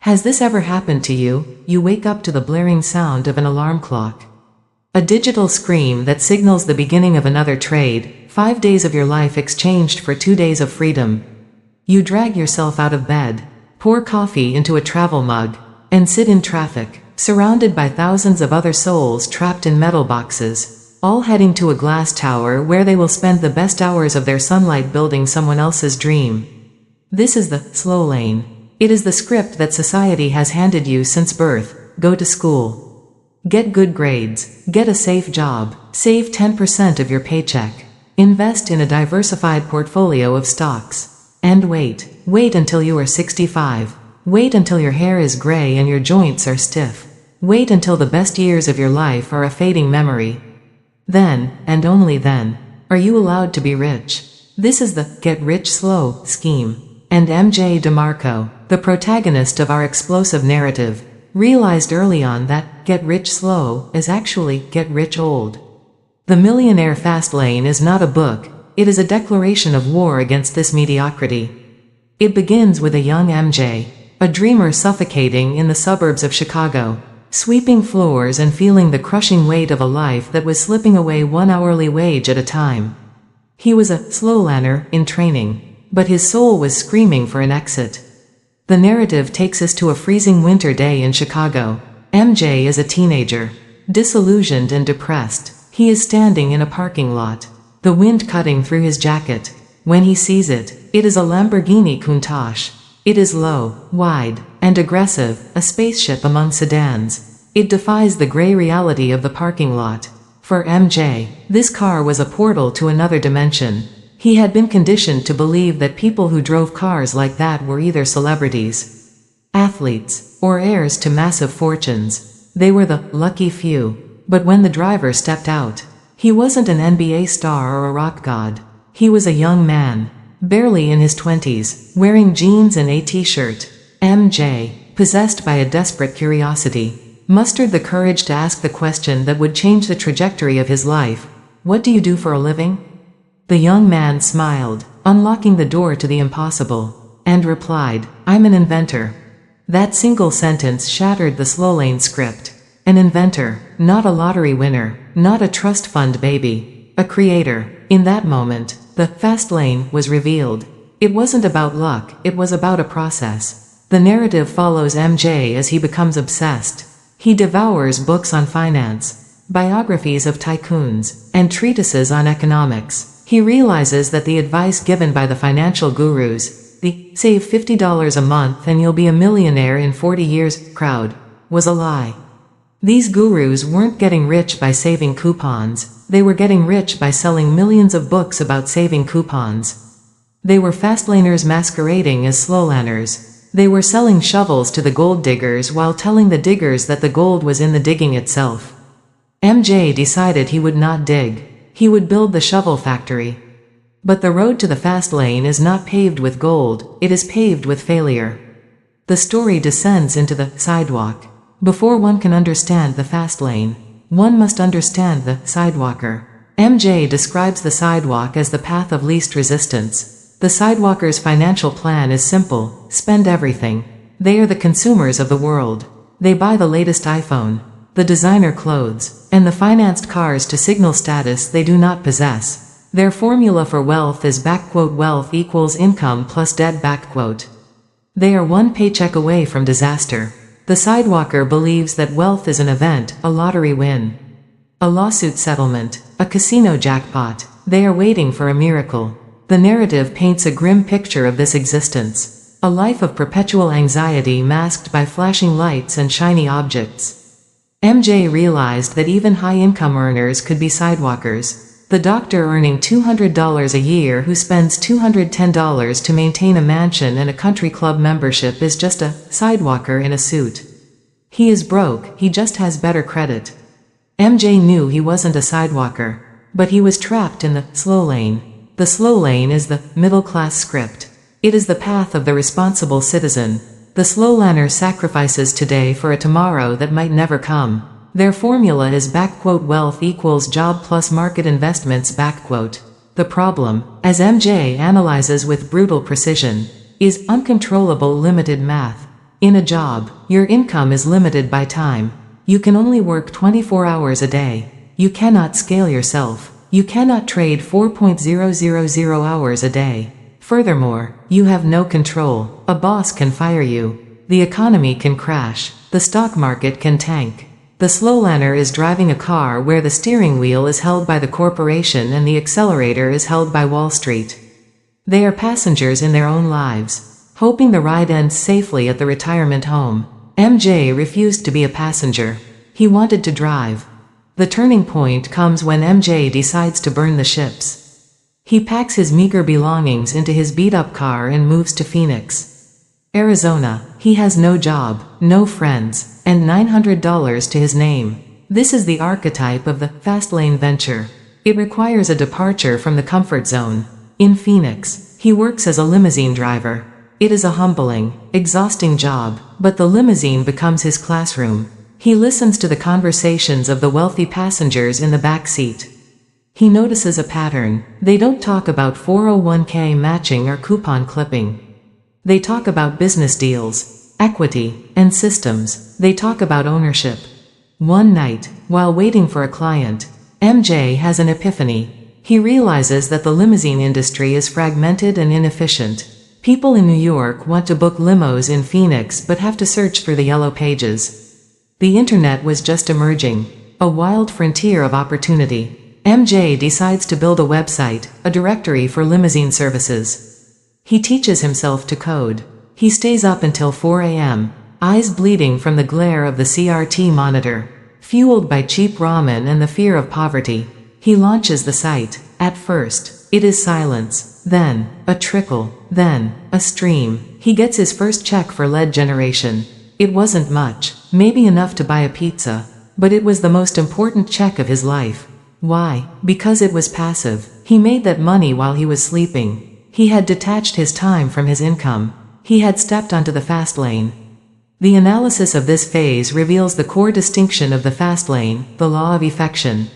Has this ever happened to you? You wake up to the blaring sound of an alarm clock. A digital scream that signals the beginning of another trade, 5 days of your life exchanged for 2 days of freedom. You drag yourself out of bed, pour coffee into a travel mug, and sit in traffic, surrounded by thousands of other souls trapped in metal boxes, all heading to a glass tower where they will spend the best hours of their sunlight building someone else's dream. This is the slow lane. It is the script that society has handed you since birth. Go to school. Get good grades. Get a safe job. Save 10% of your paycheck. Invest in a diversified portfolio of stocks. And wait. Wait until you are 65. Wait until your hair is gray and your joints are stiff. Wait until the best years of your life are a fading memory. Then, and only then, are you allowed to be rich. This is the get rich slow scheme. And M.J. DeMarco, the protagonist of our explosive narrative, realized early on that get rich slow is actually get rich old. The Millionaire Fastlane is not a book, it is a declaration of war against this mediocrity. It begins with a young MJ, a dreamer suffocating in the suburbs of Chicago, sweeping floors and feeling the crushing weight of a life that was slipping away 1 hourly wage at a time. He was a slowlaner in training, but his soul was screaming for an exit. The narrative takes us to a freezing winter day in Chicago. MJ is a teenager, disillusioned and depressed. He is standing in a parking lot, the wind cutting through his jacket. When he sees it, it is a Lamborghini Countach. It is low, wide, and aggressive, a spaceship among sedans. It defies the gray reality of the parking lot. For MJ, this car was a portal to another dimension. He had been conditioned to believe that people who drove cars like that were either celebrities, athletes, or heirs to massive fortunes. They were the lucky few. But when the driver stepped out, he wasn't an NBA star or a rock god. He was a young man, barely in his 20s, wearing jeans and a t-shirt. MJ, possessed by a desperate curiosity, mustered the courage to ask the question that would change the trajectory of his life. What do you do for a living? The young man smiled, unlocking the door to the impossible, and replied, I'm an inventor. That single sentence shattered the slow lane script. An inventor, not a lottery winner, not a trust fund baby, a creator. In that moment, the fast lane was revealed. It wasn't about luck, it was about a process. The narrative follows MJ as he becomes obsessed. He devours books on finance, biographies of tycoons, and treatises on economics. He realizes that the advice given by the financial gurus, the save $50 a month and you'll be a millionaire in 40 years crowd, was a lie. These gurus weren't getting rich by saving coupons, they were getting rich by selling millions of books about saving coupons. They were fastlaners masquerading as slowlaners. They were selling shovels to the gold diggers while telling the diggers that the gold was in the digging itself. MJ decided he would not dig. He would build the shovel factory. But the road to the fast lane is not paved with gold, it is paved with failure. The story descends into the sidewalk. Before one can understand the fast lane, one must understand the sidewalker. MJ describes the sidewalk as the path of least resistance. The sidewalker's financial plan is simple: spend everything. They are the consumers of the world. They buy the latest iPhone, the designer clothes, and the financed cars to signal status they do not possess. Their formula for wealth is wealth equals income plus debt . They are one paycheck away from disaster. The sidewalker believes that wealth is an event, a lottery win, a lawsuit settlement, a casino jackpot. They are waiting for a miracle. The narrative paints a grim picture of this existence, a life of perpetual anxiety masked by flashing lights and shiny objects. MJ realized that even high-income earners could be sidewalkers. The doctor earning $200 a year who spends $210 to maintain a mansion and a country club membership is just a sidewalker in a suit. He is broke, he just has better credit. MJ knew he wasn't a sidewalker, but he was trapped in the slow lane. The slow lane is the middle-class script. It is the path of the responsible citizen. The slowlaner sacrifices today for a tomorrow that might never come. Their formula is wealth equals job plus market investments . The problem, as MJ analyzes with brutal precision, is uncontrollable limited math. In a job, your income is limited by time. You can only work 24 hours a day. You cannot scale yourself. You cannot trade 4.000 hours a day. Furthermore, you have no control. A boss can fire you. The economy can crash. The stock market can tank. The slowlander is driving a car where the steering wheel is held by the corporation and the accelerator is held by Wall Street. They are passengers in their own lives, hoping the ride ends safely at the retirement home. MJ refused to be a passenger. He wanted to drive. The turning point comes when MJ decides to burn the ships. He packs his meager belongings into his beat-up car and moves to Phoenix, Arizona. He has no job, no friends, and $900 to his name. This is the archetype of the fastlane venture. It requires a departure from the comfort zone. In Phoenix, he works as a limousine driver. It is a humbling, exhausting job, but the limousine becomes his classroom. He listens to the conversations of the wealthy passengers in the back seat. He notices a pattern. They don't talk about 401k matching or coupon clipping. They talk about business deals, equity, and systems. They talk about ownership. One night, while waiting for a client, MJ has an epiphany. He realizes that the limousine industry is fragmented and inefficient. People in New York want to book limos in Phoenix but have to search through the yellow pages. The internet was just emerging, a wild frontier of opportunity. MJ decides to build a website, a directory for limousine services. He teaches himself to code. He stays up until 4 a.m., eyes bleeding from the glare of the CRT monitor. Fueled by cheap ramen and the fear of poverty, he launches the site. At first, it is silence, then a trickle, then a stream. He gets his first check for lead generation. It wasn't much, maybe enough to buy a pizza, but it was the most important check of his life. Why? Because it was passive. He made that money while he was sleeping. He had detached his time from his income. He had stepped onto the fast lane. The analysis of this phase reveals the core distinction of the fast lane, the law of effection.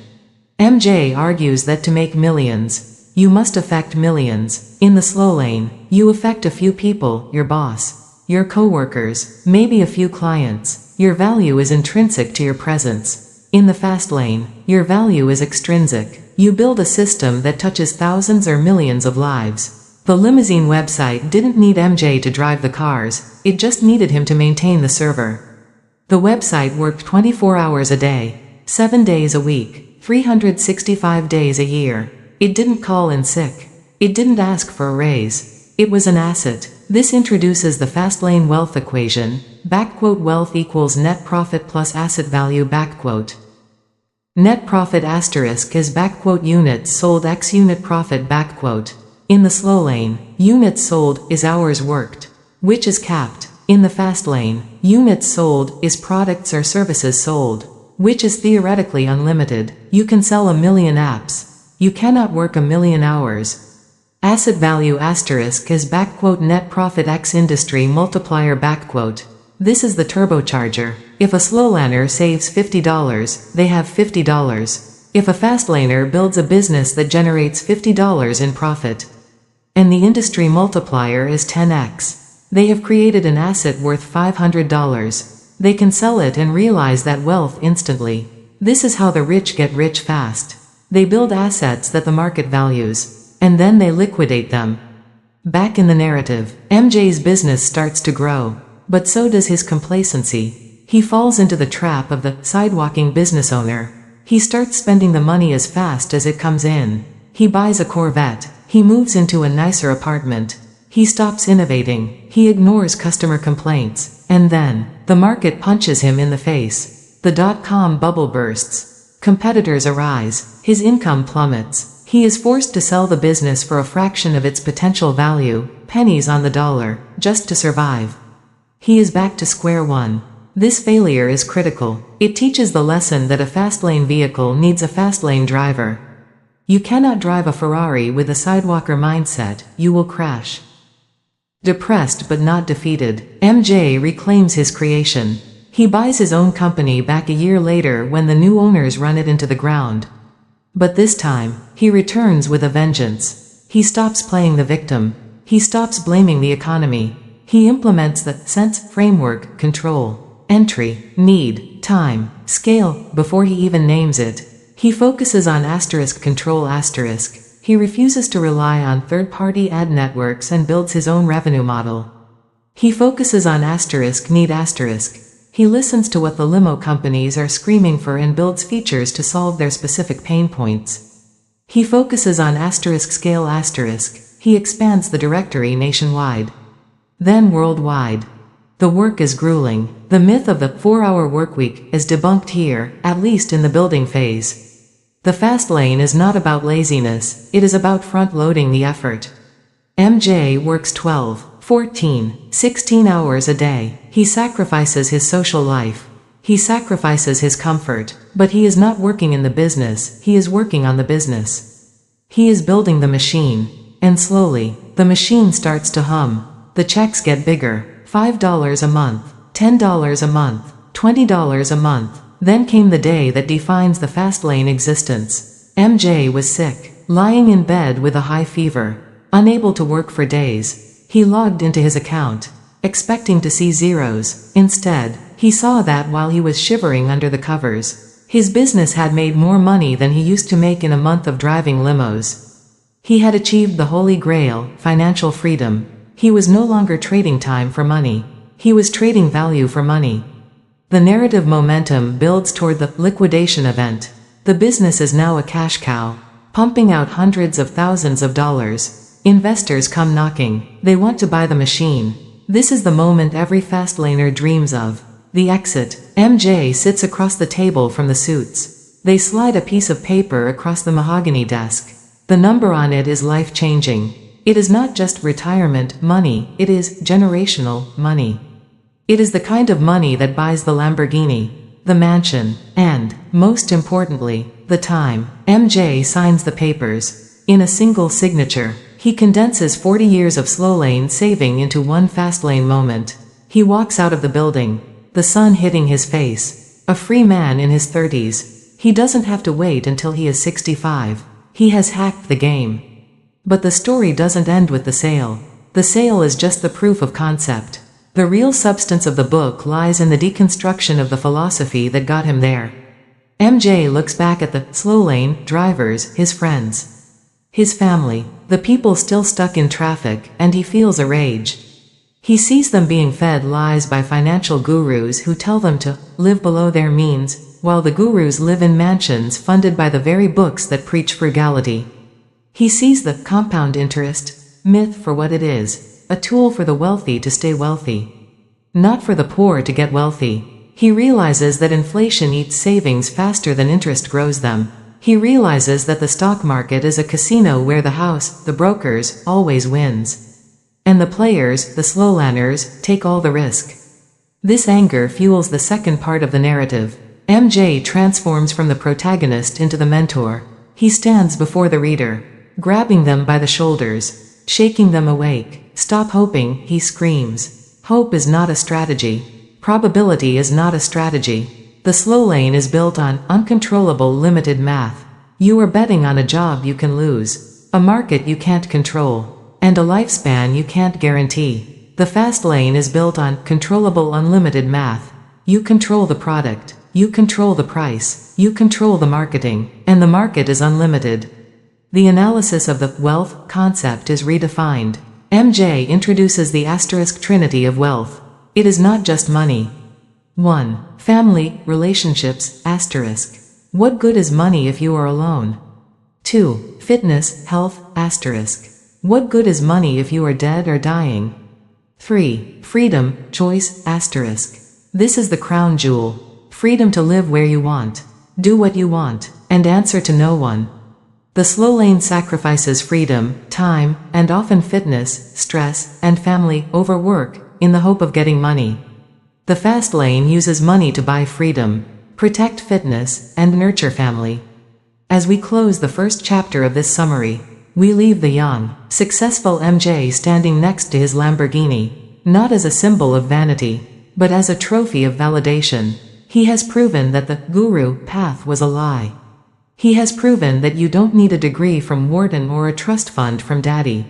MJ argues that to make millions, you must affect millions. In the slow lane, you affect a few people, your boss, your coworkers, maybe a few clients. Your value is intrinsic to your presence. In the fast lane, your value is extrinsic. You build a system that touches thousands or millions of lives. The limousine website didn't need MJ to drive the cars, it just needed him to maintain the server. The website worked 24 hours a day, 7 days a week. 365 days a year. It didn't call in sick. It didn't ask for a raise. It was an asset. This introduces the fastlane wealth equation. Wealth equals net profit plus asset value. Net profit asterisk is units sold x unit profit. In the slow lane, units sold is hours worked, which is capped. In the fast lane, units sold is products or services sold, which is theoretically unlimited. You can sell 1 million apps. You cannot work 1 million hours. Asset value asterisk is net profit x industry multiplier. This is the turbocharger. If a slowlaner saves $50, they have $50. If a fastlaner builds a business that generates $50 in profit, and the industry multiplier is 10x, they have created an asset worth $500. They can sell it and realize that wealth instantly. This is how the rich get rich fast. They build assets that the market values, and then they liquidate them. Back in the narrative, MJ's business starts to grow, but so does his complacency. He falls into the trap of the sidewalking business owner. He starts spending the money as fast as it comes in. He buys a Corvette. He moves into a nicer apartment. He stops innovating. He ignores customer complaints. And then, the market punches him in the face. The dot-com bubble bursts. Competitors arise. His income plummets. He is forced to sell the business for a fraction of its potential value, pennies on the dollar, just to survive. He is back to square one. This failure is critical. It teaches the lesson that a fastlane vehicle needs a fastlane driver. You cannot drive a Ferrari with a sidewalker mindset. You will crash. Depressed but not defeated, MJ reclaims his creation. He buys his own company back a year later when the new owners run it into the ground. But this time, he returns with a vengeance. He stops playing the victim. He stops blaming the economy. He implements the sense framework, control, entry, need, time, scale, before he even names it. He focuses on control *. He refuses to rely on third-party ad networks and builds his own revenue model. He focuses on need *. He listens to what the limo companies are screaming for and builds features to solve their specific pain points. He focuses on scale *. He expands the directory nationwide. Then worldwide. The work is grueling. The myth of the 4-hour workweek is debunked here, at least in the building phase. The fast lane is not about laziness, it is about front-loading the effort. MJ works 12, 14, 16 hours a day. He sacrifices his social life. He sacrifices his comfort. But he is not working in the business, he is working on the business. He is building the machine. And slowly, the machine starts to hum. The checks get bigger. $5 a month, $10 a month, $20 a month. Then came the day that defines the fast lane existence. MJ was sick, lying in bed with a high fever, unable to work for days. He logged into his account, expecting to see zeros. Instead, he saw that while he was shivering under the covers, his business had made more money than he used to make in a month of driving limos. He had achieved the holy grail, financial freedom. He was no longer trading time for money. He was trading value for money. The narrative momentum builds toward the liquidation event. The business is now a cash cow, pumping out hundreds of thousands of dollars. Investors come knocking. They want to buy the machine. This is the moment every fastlaner dreams of. The exit. MJ sits across the table from the suits. They slide a piece of paper across the mahogany desk. The number on it is life-changing. It is not just retirement money, it is generational money. It is the kind of money that buys the Lamborghini, the mansion, and, most importantly, the time. MJ signs the papers. In a single signature, he condenses 40 years of slow lane saving into one fast lane moment. He walks out of the building, the sun hitting his face. A free man in his 30s. He doesn't have to wait until he is 65. He has hacked the game. But the story doesn't end with the sale. The sale is just the proof of concept. The real substance of the book lies in the deconstruction of the philosophy that got him there. MJ looks back at the slow lane drivers, his friends, his family, the people still stuck in traffic, and he feels a rage. He sees them being fed lies by financial gurus who tell them to live below their means, while the gurus live in mansions funded by the very books that preach frugality. He sees the compound interest myth for what it is. A tool for the wealthy to stay wealthy. Not for the poor to get wealthy. He realizes that inflation eats savings faster than interest grows them. He realizes that the stock market is a casino where the house, the brokers, always wins. And the players, the slowlaners, take all the risk. This anger fuels the second part of the narrative. MJ transforms from the protagonist into the mentor. He stands before the reader, grabbing them by the shoulders, shaking them awake. Stop hoping, he screams. Hope is not a strategy. Probability is not a strategy. The slow lane is built on uncontrollable limited math. You are betting on a job you can lose, a market you can't control, and a lifespan you can't guarantee. The fast lane is built on controllable unlimited math. You control the product, you control the price, you control the marketing, and the market is unlimited. The analysis of the wealth concept is redefined. MJ introduces the trinity of wealth. It is not just money. 1. Family, relationships, *. What good is money if you are alone? 2. Fitness, health, *. What good is money if you are dead or dying? 3. Freedom, choice, *. This is the crown jewel. Freedom to live where you want, do what you want, and answer to no one. The slow lane sacrifices freedom, time, and often fitness, stress, and family over work, in the hope of getting money. The fast lane uses money to buy freedom, protect fitness, and nurture family. As we close the first chapter of this summary, we leave the young, successful MJ standing next to his Lamborghini, not as a symbol of vanity, but as a trophy of validation. He has proven that the guru path was a lie. He has proven that you don't need a degree from Wharton or a trust fund from Daddy.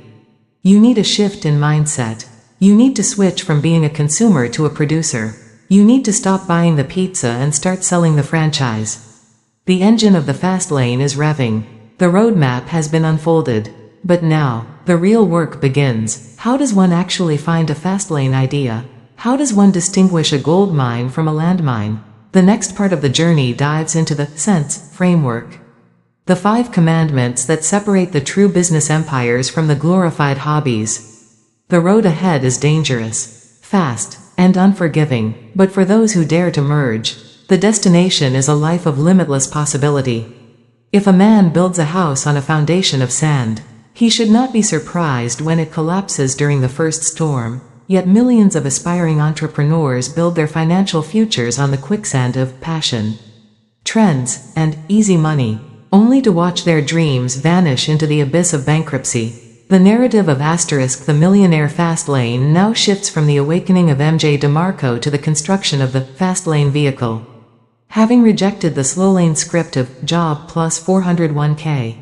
You need a shift in mindset. You need to switch from being a consumer to a producer. You need to stop buying the pizza and start selling the franchise. The engine of the fast lane is revving. The roadmap has been unfolded. But now, the real work begins. How does one actually find a fast lane idea? How does one distinguish a gold mine from a landmine? The next part of the journey dives into the sense framework. The 5 commandments that separate the true business empires from the glorified hobbies. The road ahead is dangerous, fast, and unforgiving, but for those who dare to merge, the destination is a life of limitless possibility. If a man builds a house on a foundation of sand, he should not be surprised when it collapses during the first storm. Yet millions of aspiring entrepreneurs build their financial futures on the quicksand of passion, trends, and easy money, only to watch their dreams vanish into the abyss of bankruptcy. The narrative of the millionaire fast lane now shifts from the awakening of MJ DeMarco to the construction of the fast lane vehicle. Having rejected the slow lane script of job plus 401k,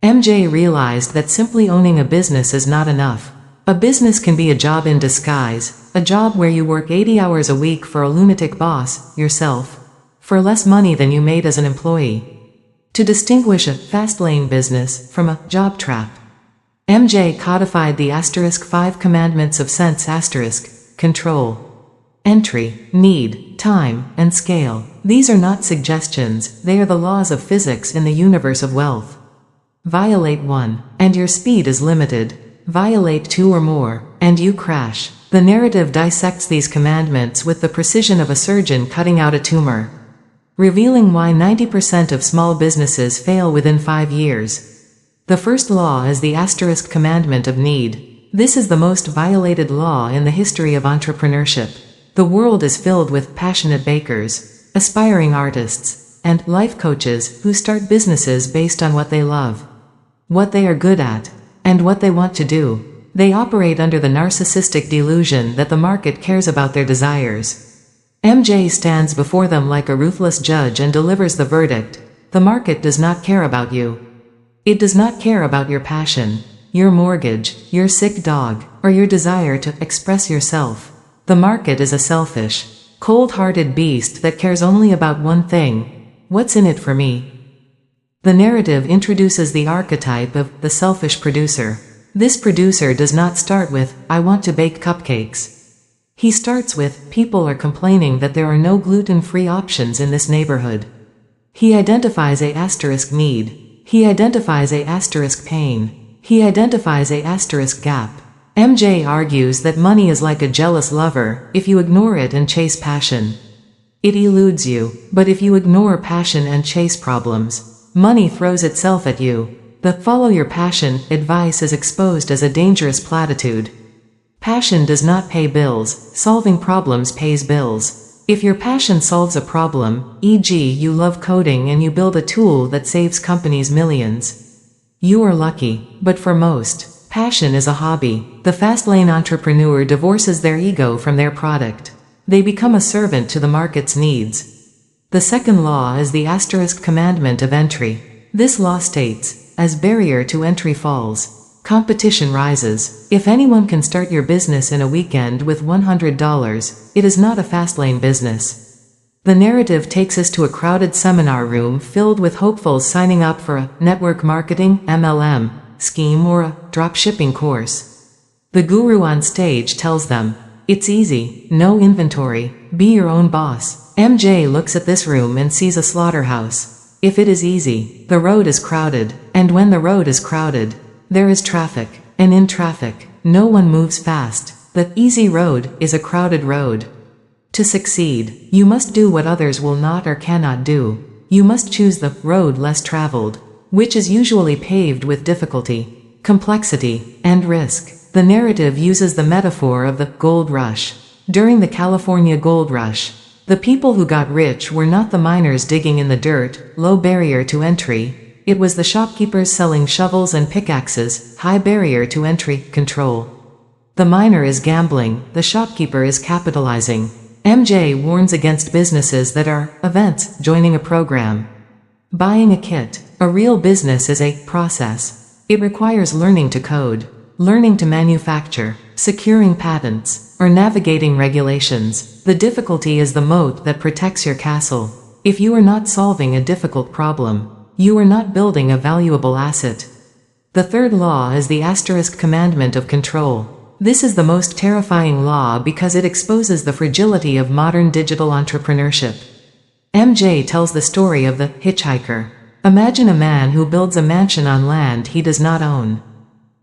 MJ realized that simply owning a business is not enough. A business can be a job in disguise, a job where you work 80 hours a week for a lunatic boss, yourself, for less money than you made as an employee. To distinguish a fast lane business from a job trap, MJ codified the *5 commandments of sense *, control, entry, need, time, and scale. These are not suggestions, they are the laws of physics in the universe of wealth. Violate 1, and your speed is limited. Violate 2 or more, and you crash. The narrative dissects these commandments with the precision of a surgeon cutting out a tumor, revealing why 90% of small businesses fail within 5 years. The first law is the * commandment of need. This is the most violated law in the history of entrepreneurship. The world is filled with passionate bakers, aspiring artists, and life coaches who start businesses based on what they love, what they are good at, and what they want to do. They operate under the narcissistic delusion that the market cares about their desires. MJ stands before them like a ruthless judge and delivers the verdict. The market does not care about you. It does not care about your passion, your mortgage, your sick dog, or your desire to express yourself. The market is a selfish, cold-hearted beast that cares only about one thing: what's in it for me? The narrative introduces the archetype of the selfish producer. This producer does not start with, "I want to bake cupcakes." He starts with, "People are complaining that there are no gluten-free options in this neighborhood." He identifies a * need. He identifies a * pain. He identifies a * gap. MJ argues that money is like a jealous lover. If you ignore it and chase passion, it eludes you. But if you ignore passion and chase problems, money throws itself at you. The "follow your passion" advice is exposed as a dangerous platitude. Passion does not pay bills, solving problems pays bills. If your passion solves a problem, e.g. you love coding and you build a tool that saves companies millions, you are lucky. But for most, passion is a hobby. The fast lane entrepreneur divorces their ego from their product. They become a servant to the market's needs. The second law is the * commandment of entry. This law states, as barrier to entry falls, competition rises. If anyone can start your business in a weekend with $100, it is not a fast lane business. The narrative takes us to a crowded seminar room filled with hopefuls signing up for a network marketing (MLM) scheme or a drop shipping course. The guru on stage tells them, "It's easy, no inventory, be your own boss." MJ looks at this room and sees a slaughterhouse. If it is easy, the road is crowded, and when the road is crowded, there is traffic, and in traffic, no one moves fast. The easy road is a crowded road. To succeed, you must do what others will not or cannot do. You must choose the road less traveled, which is usually paved with difficulty, complexity, and risk. The narrative uses the metaphor of the gold rush. During the California gold rush, the people who got rich were not the miners digging in the dirt, low barrier to entry. It was the shopkeepers selling shovels and pickaxes, high barrier to entry, control. The miner is gambling, the shopkeeper is capitalizing. MJ warns against businesses that are events, joining a program, buying a kit. A real business is a process. It requires learning to code, learning to manufacture, securing patents, or navigating regulations. The difficulty is the moat that protects your castle. If you are not solving a difficult problem, you are not building a valuable asset. The third law is the asterisk commandment of control. This is the most terrifying law because it exposes the fragility of modern digital entrepreneurship. MJ tells the story of the hitchhiker. Imagine a man who builds a mansion on land he does not own.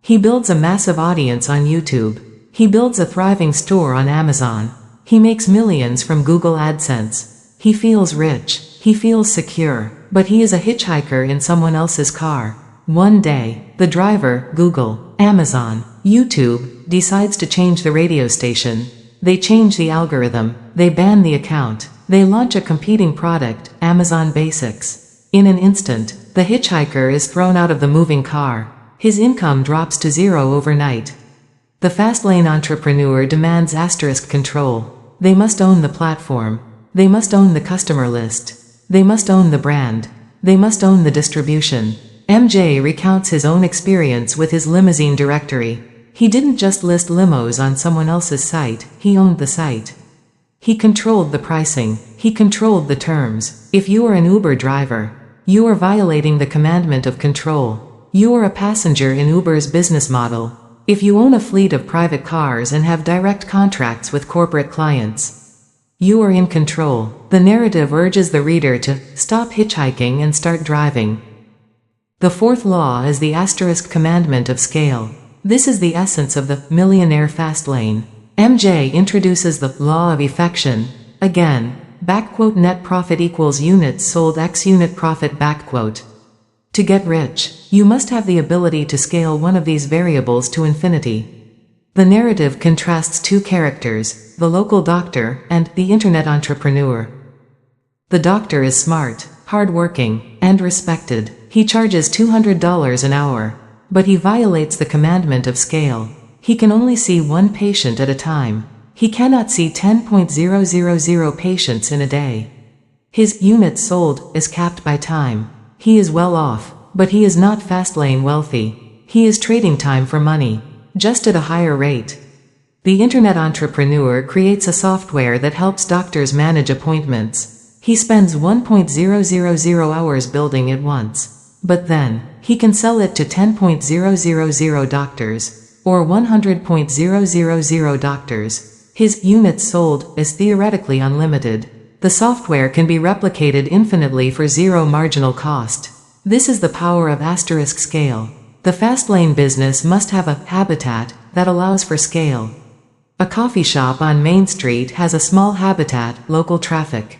He builds a massive audience on YouTube. He builds a thriving store on Amazon. He makes millions from Google AdSense. He feels rich. He feels secure. But he is a hitchhiker in someone else's car. One day, the driver, Google, Amazon, YouTube, decides to change the radio station. They change the algorithm. They ban the account. They launch a competing product, Amazon Basics. In an instant, the hitchhiker is thrown out of the moving car. His income drops to zero overnight. The fastlane entrepreneur demands asterisk control. They must own the platform. They must own the customer list. They must own the brand. They must own the distribution. MJ recounts his own experience with his limousine directory. He didn't just list limos on someone else's site, he owned the site. He controlled the pricing. He controlled the terms. If you are an Uber driver, you are violating the commandment of control. You are a passenger in Uber's business model. If you own a fleet of private cars and have direct contracts with corporate clients, you are in control. The narrative urges the reader to stop hitchhiking and start driving. The fourth law is the asterisk commandment of scale. This is the essence of the millionaire fastlane. MJ introduces the law of effection. Again, net profit equals units sold x unit profit. To get rich, you must have the ability to scale one of these variables to infinity. The narrative contrasts two characters, the local doctor and the internet entrepreneur. The doctor is smart, hardworking, and respected. He charges $200 an hour. But he violates the commandment of scale. He can only see one patient at a time. He cannot see 10,000 patients in a day. His units sold is capped by time. He is well off, but he is not fastlane wealthy. He is trading time for money, just at a higher rate. The internet entrepreneur creates a software that helps doctors manage appointments. He spends 1,000 hours building it once. But then, he can sell it to 10,000 doctors, or 100,000 doctors. His units sold is theoretically unlimited. The software can be replicated infinitely for zero marginal cost. This is the power of asterisk scale. The fastlane business must have a habitat that allows for scale. A coffee shop on Main Street has a small habitat, local traffic.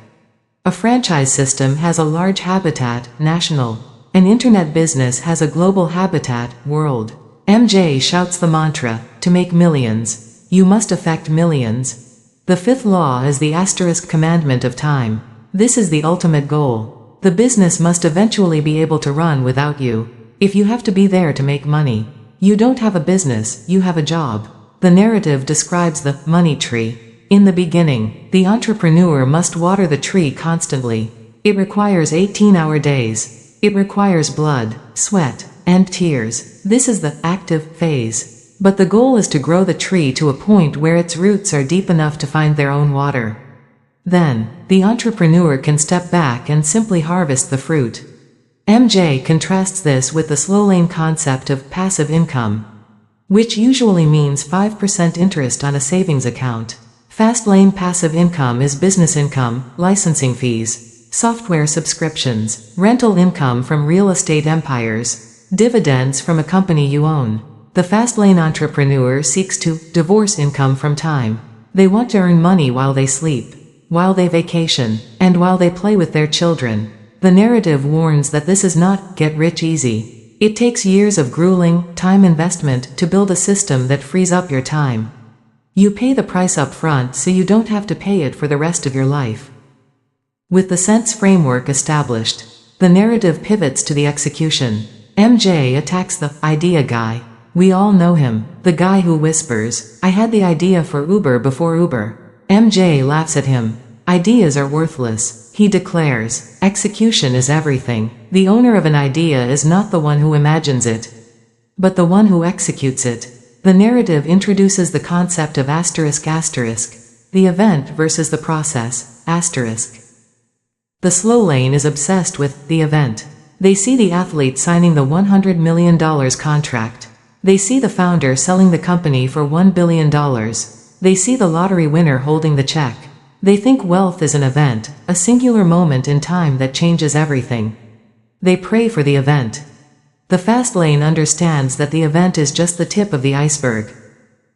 A franchise system has a large habitat, national. An internet business has a global habitat, world. MJ shouts the mantra, to make millions, you must affect millions. The fifth law is the asterisk commandment of time. This is the ultimate goal. The business must eventually be able to run without you. If you have to be there to make money, you don't have a business, you have a job. The narrative describes the money tree. In the beginning, the entrepreneur must water the tree constantly. It requires 18-hour days. It requires blood, sweat, and tears. This is the active phase. But the goal is to grow the tree to a point where its roots are deep enough to find their own water. Then, the entrepreneur can step back and simply harvest the fruit. MJ contrasts this with the slowlane concept of passive income, which usually means 5% interest on a savings account. Fastlane passive income is business income, licensing fees, software subscriptions, rental income from real estate empires, dividends from a company you own. The fastlane entrepreneur seeks to divorce income from time. They want to earn money while they sleep, while they vacation, and while they play with their children. The narrative warns that this is not get rich easy. It takes years of grueling, time investment to build a system that frees up your time. You pay the price up front so you don't have to pay it for the rest of your life. With the sense framework established, the narrative pivots to the execution. MJ attacks the idea guy. We all know him, the guy who whispers, I had the idea for Uber before Uber. MJ laughs at him. Ideas are worthless, he declares. Execution is everything. The owner of an idea is not the one who imagines it, but the one who executes it. The narrative introduces the concept of ***, the event versus the process, The slow lane is obsessed with the event. They see the athlete signing the $100 million contract. They see the founder selling the company for $1 billion. They see the lottery winner holding the check. They think wealth is an event, a singular moment in time that changes everything. They pray for the event. The fast lane understands that the event is just the tip of the iceberg.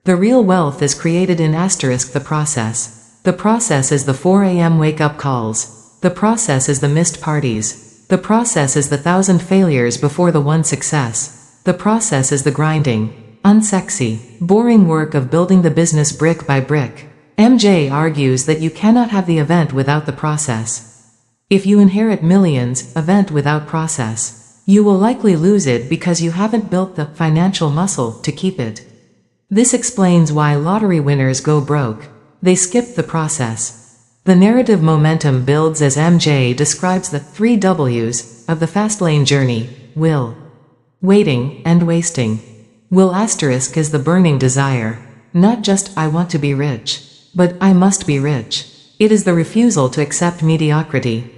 The real wealth is created in ***, the process. The process is the 4 a.m. wake-up calls. The process is the missed parties. The process is the 1,000 failures before the one success. The process is the grinding, unsexy, boring work of building the business brick by brick. MJ argues that you cannot have the event without the process. If you inherit millions, event without process, you will likely lose it because you haven't built the financial muscle to keep it. This explains why lottery winners go broke. They skip the process. The narrative momentum builds as MJ describes the 3 W's of the fastlane journey: will, waiting, and wasting. Will is the burning desire. Not just "I want to be rich," but "I must be rich." It is the refusal to accept mediocrity.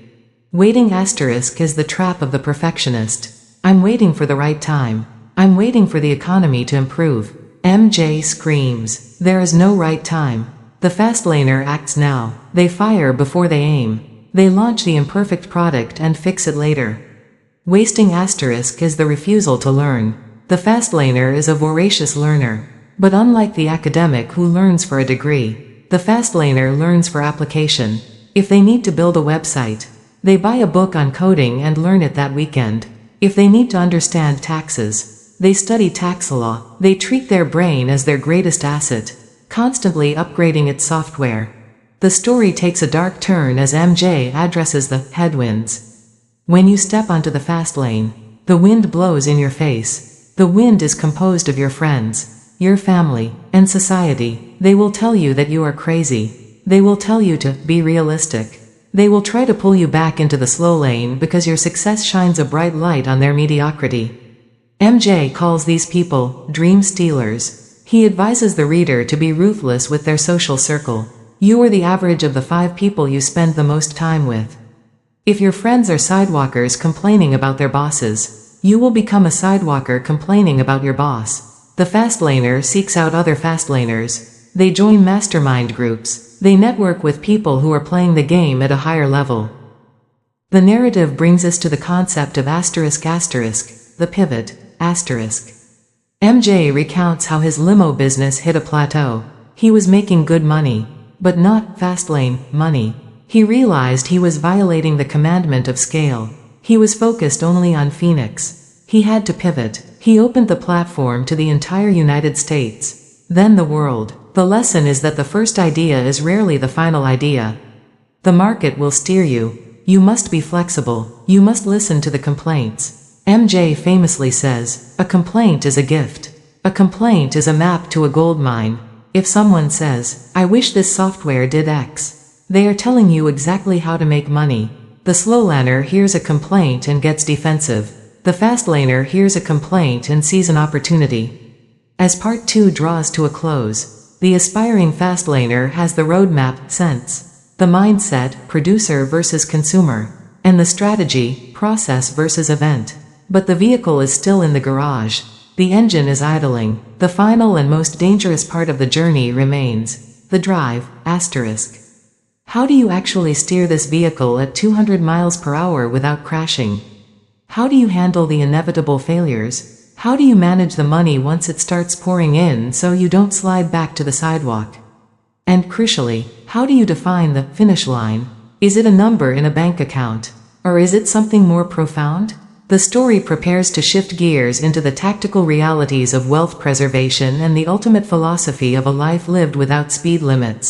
Waiting is the trap of the perfectionist. I'm waiting for the right time. I'm waiting for the economy to improve. MJ screams, there is no right time. The fastlaner acts now. They fire before they aim. They launch the imperfect product and fix it later. Wasting is the refusal to learn. The fastlaner is a voracious learner. But unlike the academic who learns for a degree, the fastlaner learns for application. If they need to build a website, they buy a book on coding and learn it that weekend. If they need to understand taxes, they study tax law. They treat their brain as their greatest asset, constantly upgrading its software. The story takes a dark turn as MJ addresses the headwinds. When you step onto the fast lane, the wind blows in your face. The wind is composed of your friends, your family, and society. They will tell you that you are crazy. They will tell you to be realistic. They will try to pull you back into the slow lane because your success shines a bright light on their mediocrity. MJ calls these people dream stealers. He advises the reader to be ruthless with their social circle. You are the average of the 5 people you spend the most time with. If your friends are sidewalkers complaining about their bosses, you will become a sidewalker complaining about your boss. The fastlaner seeks out other fastlaners. They join mastermind groups. They network with people who are playing the game at a higher level. The narrative brings us to the concept of ***, the pivot, MJ recounts how his limo business hit a plateau. He was making good money, but not fastlane money. He realized he was violating the commandment of scale. He was focused only on Phoenix. He had to pivot. He opened the platform to the entire United States, then the world. The lesson is that the first idea is rarely the final idea. The market will steer you. You must be flexible. You must listen to the complaints. MJ famously says, "A complaint is a gift. A complaint is a map to a gold mine." If someone says, "I wish this software did X," they are telling you exactly how to make money. The slowlaner hears a complaint and gets defensive. The fastlaner hears a complaint and sees an opportunity. As part 2 draws to a close, the aspiring fastlaner has the roadmap, sense, the mindset, producer versus consumer, and the strategy, process versus event. But the vehicle is still in the garage. The engine is idling. The final and most dangerous part of the journey remains. The drive, How do you actually steer this vehicle at 200 miles per hour without crashing? How do you handle the inevitable failures? How do you manage the money once it starts pouring in so you don't slide back to the sidewalk? And crucially, how do you define the finish line? Is it a number in a bank account? Or is it something more profound? The story prepares to shift gears into the tactical realities of wealth preservation and the ultimate philosophy of a life lived without speed limits.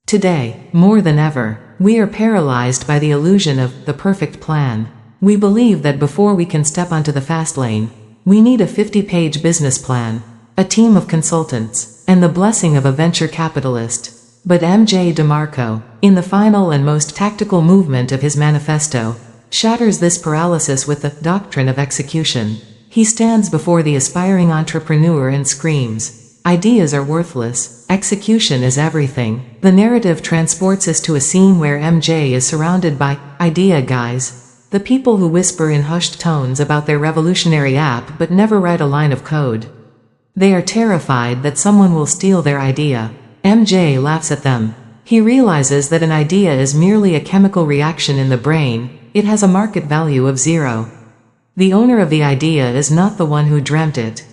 Today, more than ever, we are paralyzed by the illusion of the perfect plan. We believe that before we can step onto the fast lane, we need a 50-page business plan, a team of consultants, and the blessing of a venture capitalist. But MJ DeMarco, in the final and most tactical movement of his manifesto, shatters this paralysis with the doctrine of execution. He stands before the aspiring entrepreneur and screams, "Ideas are worthless, execution is everything." The narrative transports us to a scene where MJ is surrounded by idea guys, the people who whisper in hushed tones about their revolutionary app but never write a line of code. They are terrified that someone will steal their idea. MJ laughs at them. He realizes that an idea is merely a chemical reaction in the brain. It has a market value of 0. The owner of the idea is not the one who dreamt it,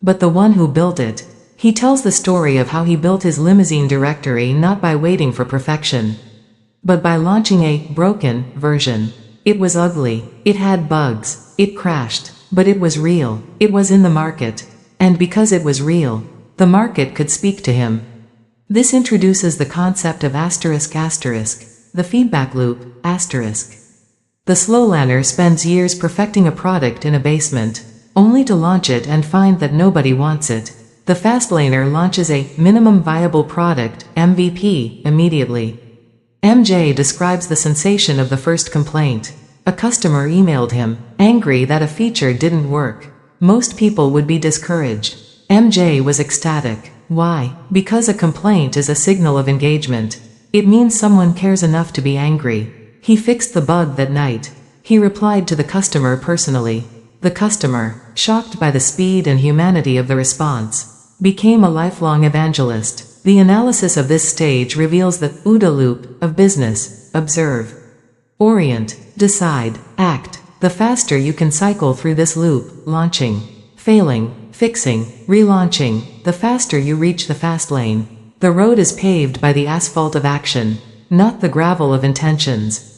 but the one who built it. He tells the story of how he built his limousine directory not by waiting for perfection, but by launching a broken version. It was ugly. It had bugs. It crashed. But it was real. It was in the market. And because it was real, the market could speak to him. This introduces the concept of the feedback loop, The slowlander spends years perfecting a product in a basement, only to launch it and find that nobody wants it. The fastlaner launches a minimum viable product, MVP, immediately. MJ describes the sensation of the first complaint. A customer emailed him, angry that a feature didn't work. Most people would be discouraged. MJ was ecstatic. Why? Because a complaint is a signal of engagement. It means someone cares enough to be angry. He fixed the bug that night. He replied to the customer personally. The customer, shocked by the speed and humanity of the response, became a lifelong evangelist. The analysis of this stage reveals the OODA loop of business: observe, orient, decide, act. The faster you can cycle through this loop, launching, failing, fixing, relaunching, the faster you reach the fast lane. The road is paved by the asphalt of action, not the gravel of intentions.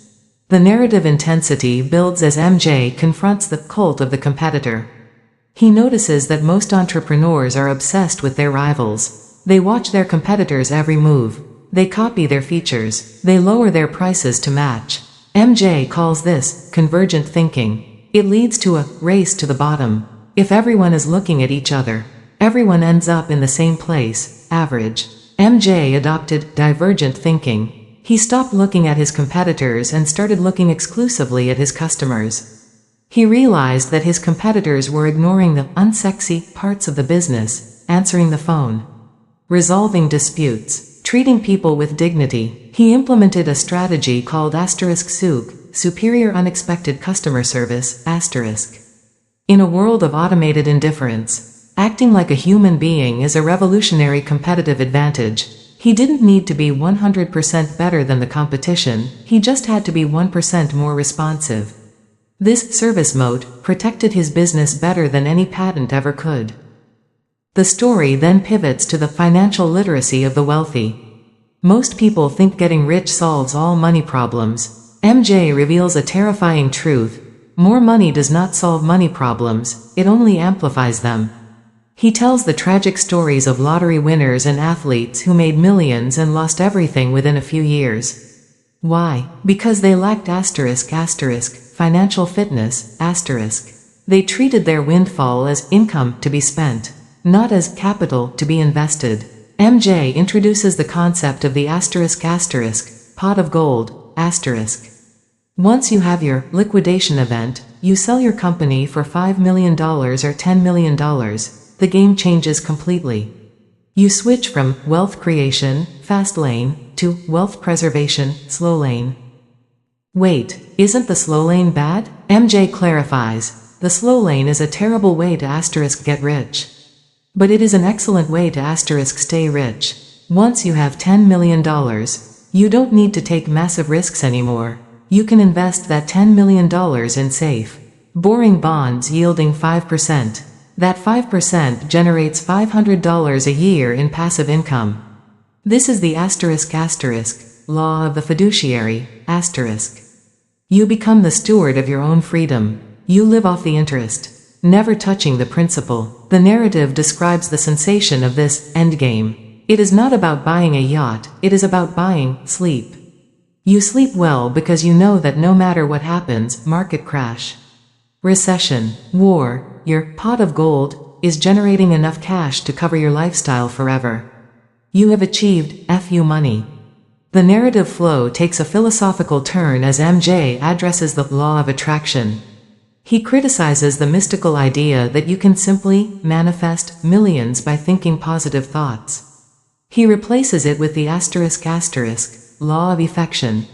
The narrative intensity builds as MJ confronts the cult of the competitor. He notices that most entrepreneurs are obsessed with their rivals. They watch their competitors' every move. They copy their features. They lower their prices to match. MJ calls this convergent thinking. It leads to a race to the bottom. If everyone is looking at each other, everyone ends up in the same place, average. MJ adopted divergent thinking. He stopped looking at his competitors and started looking exclusively at his customers. He realized that his competitors were ignoring the unsexy parts of the business, answering the phone, resolving disputes, treating people with dignity. He implemented a strategy called *SUC, Superior Unexpected Customer Service, *. In a world of automated indifference, acting like a human being is a revolutionary competitive advantage. He didn't need to be 100% better than the competition, he just had to be 1% more responsive. This service mode protected his business better than any patent ever could. The story then pivots to the financial literacy of the wealthy. Most people think getting rich solves all money problems. MJ reveals a terrifying truth. More money does not solve money problems, it only amplifies them. He tells the tragic stories of lottery winners and athletes who made millions and lost everything within a few years. Why? Because they lacked financial fitness, They treated their windfall as income to be spent, not as capital to be invested. MJ introduces the concept of the pot of gold, Once you have your liquidation event, you sell your company for $5 million or $10 million, the game changes completely. You switch from wealth creation, fast lane, to wealth preservation, slow lane. Wait, isn't the slow lane bad? MJ clarifies, the slow lane is a terrible way to get rich. But it is an excellent way to stay rich. Once you have $10 million, you don't need to take massive risks anymore. You can invest that $10 million in safe, boring bonds yielding 5%. That 5% generates $500 a year in passive income. This is the law of the fiduciary, You become the steward of your own freedom. You live off the interest, never touching the principal. The narrative describes the sensation of this endgame. It is not about buying a yacht, it is about buying sleep. You sleep well because you know that no matter what happens, market crash, recession, war, your pot of gold is generating enough cash to cover your lifestyle forever. You have achieved FU money. The narrative flow takes a philosophical turn as MJ addresses the law of attraction. He criticizes the mystical idea that you can simply manifest millions by thinking positive thoughts. He replaces it with the law of affection,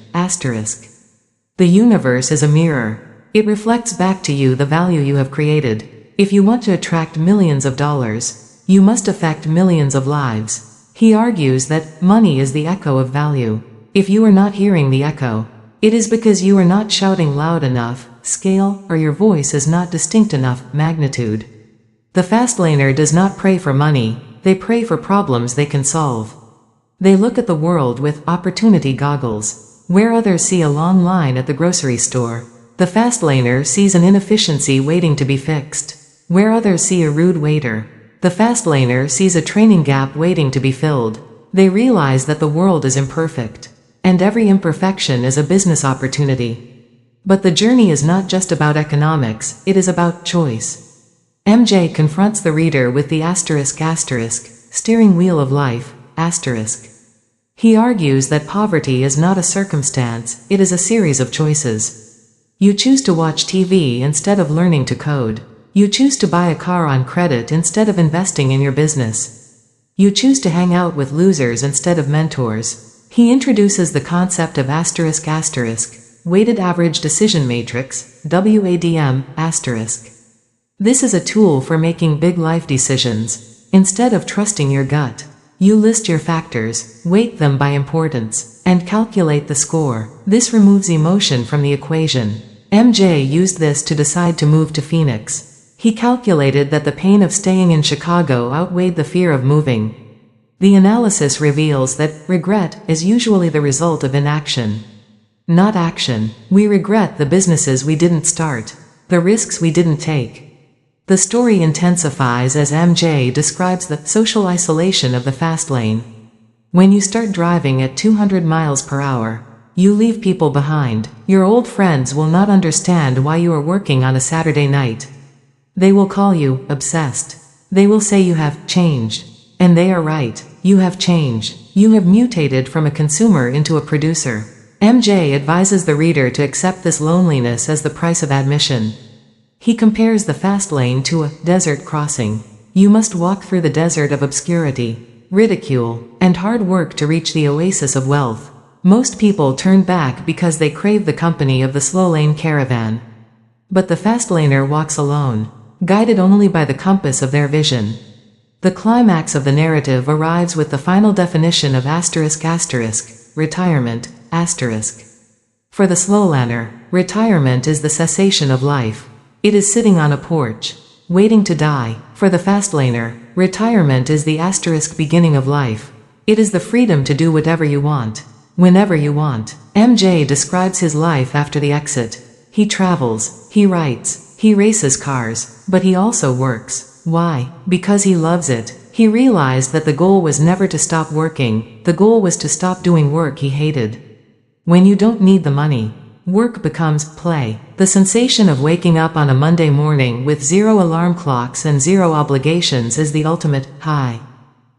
The universe is a mirror. It reflects back to you the value you have created. If you want to attract millions of dollars, you must affect millions of lives. He argues that money is the echo of value. If you are not hearing the echo, it is because you are not shouting loud enough, scale, or your voice is not distinct enough, magnitude. The fastlaner does not pray for money, they pray for problems they can solve. They look at the world with opportunity goggles. Where others see a long line at the grocery store, the fastlaner sees an inefficiency waiting to be fixed. Where others see a rude waiter, the fastlaner sees a training gap waiting to be filled. They realize that the world is imperfect, and every imperfection is a business opportunity. But the journey is not just about economics, it is about choice. MJ confronts the reader with the steering wheel of life, He argues that poverty is not a circumstance, it is a series of choices. You choose to watch TV instead of learning to code. You choose to buy a car on credit instead of investing in your business. You choose to hang out with losers instead of mentors. He introduces the concept of weighted average decision matrix, WADM, This is a tool for making big life decisions. Instead of trusting your gut, you list your factors, weight them by importance, and calculate the score. This removes emotion from the equation. MJ used this to decide to move to Phoenix. He calculated that the pain of staying in Chicago outweighed the fear of moving. The analysis reveals that regret is usually the result of inaction, not action. We regret the businesses we didn't start, the risks we didn't take. The story intensifies as MJ describes the social isolation of the fast lane. When you start driving at 200 miles per hour, you leave people behind. Your old friends will not understand why you are working on a Saturday night. They will call you obsessed. They will say you have changed. And they are right. You have changed. You have mutated from a consumer into a producer. MJ advises the reader to accept this loneliness as the price of admission. He compares the fast lane to a desert crossing. You must walk through the desert of obscurity, ridicule, and hard work to reach the oasis of wealth. Most people turn back because they crave the company of the slow lane caravan. But the fastlaner walks alone, guided only by the compass of their vision. The climax of the narrative arrives with the final definition of retirement, For the slowlaner, retirement is the cessation of life. It is sitting on a porch, waiting to die. For the fastlaner, retirement is the beginning of life. It is the freedom to do whatever you want, whenever you want. MJ describes his life after the exit. He travels, he writes, he races cars, but he also works. Why? Because he loves it. He realized that the goal was never to stop working, the goal was to stop doing work he hated. When you don't need the money, work becomes play. The sensation of waking up on a Monday morning with 0 alarm clocks and 0 obligations is the ultimate high.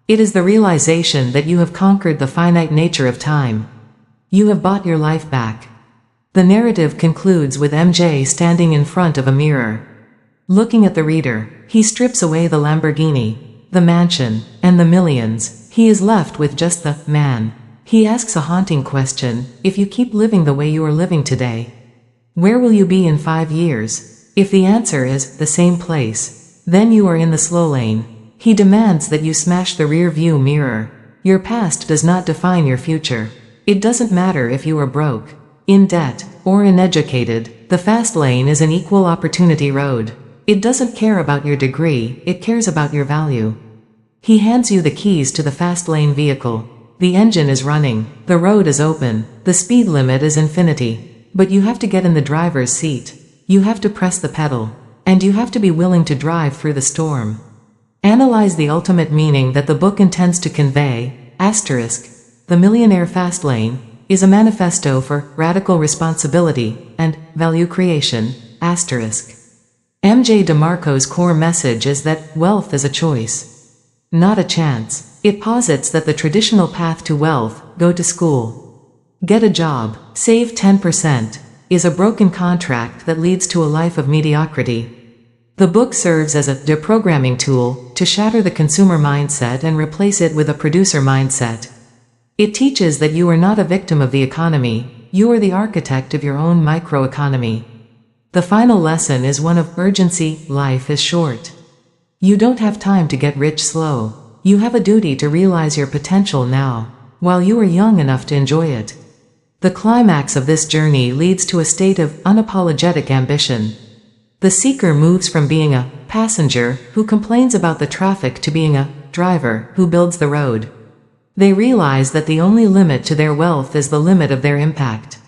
It is the realization that you have conquered the finite nature of time. You have bought your life back. The narrative concludes with MJ standing in front of a mirror. Looking at the reader, he strips away the Lamborghini, the mansion, and the millions. He is left with just the man. He asks a haunting question: if you keep living the way you are living today, where will you be in 5 years? If the answer is the same place, then you are in the slow lane. He demands that you smash the rear view mirror. Your past does not define your future. It doesn't matter if you are broke, in debt, or uneducated. The fast lane is an equal opportunity road. It doesn't care about your degree, it cares about your value. He hands you the keys to the fast lane vehicle. The engine is running, the road is open, the speed limit is infinity. But you have to get in the driver's seat. You have to press the pedal. And you have to be willing to drive through the storm. Analyze the ultimate meaning that the book intends to convey. The Millionaire Fastlane is a manifesto for radical responsibility and value creation. MJ DeMarco's core message is that wealth is a choice, not a chance. It posits that the traditional path to wealth, go to school, get a job, save 10%, is a broken contract that leads to a life of mediocrity. The book serves as a deprogramming tool to shatter the consumer mindset and replace it with a producer mindset. It teaches that you are not a victim of the economy, you are the architect of your own microeconomy. The final lesson is one of urgency. Life is short. You don't have time to get rich slow. You have a duty to realize your potential now, while you are young enough to enjoy it. The climax of this journey leads to a state of unapologetic ambition. The seeker moves from being a passenger who complains about the traffic to being a driver who builds the road. They realize that the only limit to their wealth is the limit of their impact.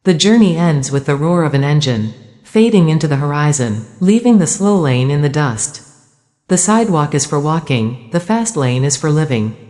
The journey ends with the roar of an engine, fading into the horizon, leaving the slow lane in the dust. The sidewalk is for walking, the fast lane is for living.